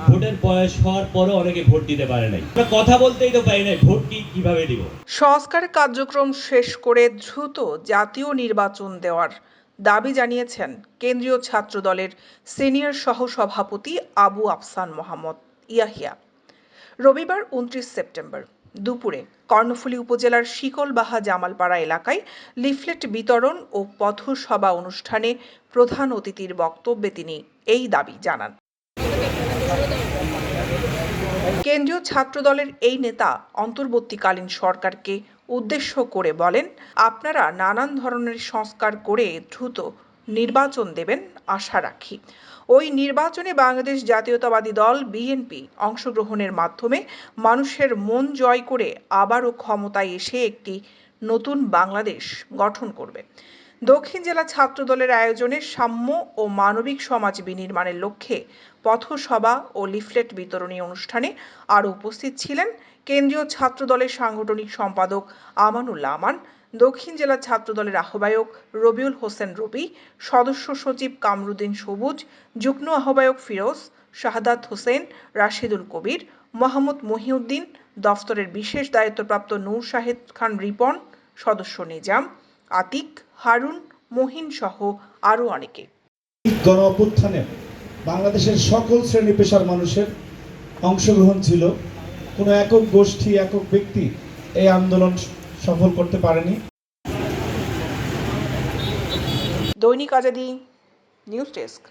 ভোটের বয়স হওয়ার পরও অনেকে ভোট দিতে পারে নাই। আমরা কথা বলতেই তো পারি নাই, ভোট কিভাবে দিব। সংস্কার কার্যক্রম শেষ করে দ্রুত জাতীয় নির্বাচন দেওয়ার দাবি জানিয়েছেন কেন্দ্রীয় ছাত্রদলের সিনিয়র সহসভাপতি আবু আফসান মোহাম্মদ ইয়াহিয়া। রবিবার ২৯ সেপ্টেম্বর দুপুরে কর্ণফুলী উপজেলার শিকলবাহা জামালপাড়া এলাকায় লিফলেট বিতরণ ও পথসভা অনুষ্ঠানে প্রধান অতিথির বক্তব্যে তিনি এই দাবি জানান। কেন্দ্রীয় ছাত্রদলের এই নেতা অন্তর্বর্তীকালীন সরকারকে উদ্দেশ্য করে বলেন, আপনারা নানান ধরনের সংস্কার করে দ্রুত নির্বাচন দেবেন আশা রাখি। ওই নির্বাচনে বাংলাদেশ জাতীয়তাবাদী দল বিএনপি অংশগ্রহণের মাধ্যমে মানুষের মন জয় করে আবারও ক্ষমতায় এসে একটি নতুন বাংলাদেশ গঠন করবে। দক্ষিণ জেলা ছাত্রদলের আয়োজনে সাম্য ও মানবিক সমাজ বিনির্মাণের লক্ষ্যে পথসভা ও লিফলেট বিতরণী অনুষ্ঠানে আরও উপস্থিত ছিলেন কেন্দ্রীয় ছাত্রদলের সাংগঠনিক সম্পাদক আমানুল্লাহ আমান, দক্ষিণ জেলা ছাত্রদলের আহ্বায়ক রবিউল হোসেন রবি, সদস্য সচিব কামরুদ্দিন সবুজ, যুগ্ম আহ্বায়ক ফিরোজ, শাহাদাত হোসেন, রাশেদুল কবির, মোহাম্মদ মহিউদ্দিন, দফতরের বিশেষ দায়িত্বপ্রাপ্ত নূর শাহেদ খান রিপন, সদস্য নিজাম, আতিক, হারুন, মহিন সহ আরও অনেকে। গণ অভ্যুত্থানে বাংলাদেশের সকল শ্রেণী পেশার মানুষের অংশগ্রহণ ছিল। কোনো একক গোষ্ঠী, একক ব্যক্তি এই আন্দোলন সফল করতে পারেনি। দৈনিক আজাদী নিউজ ডেস্ক।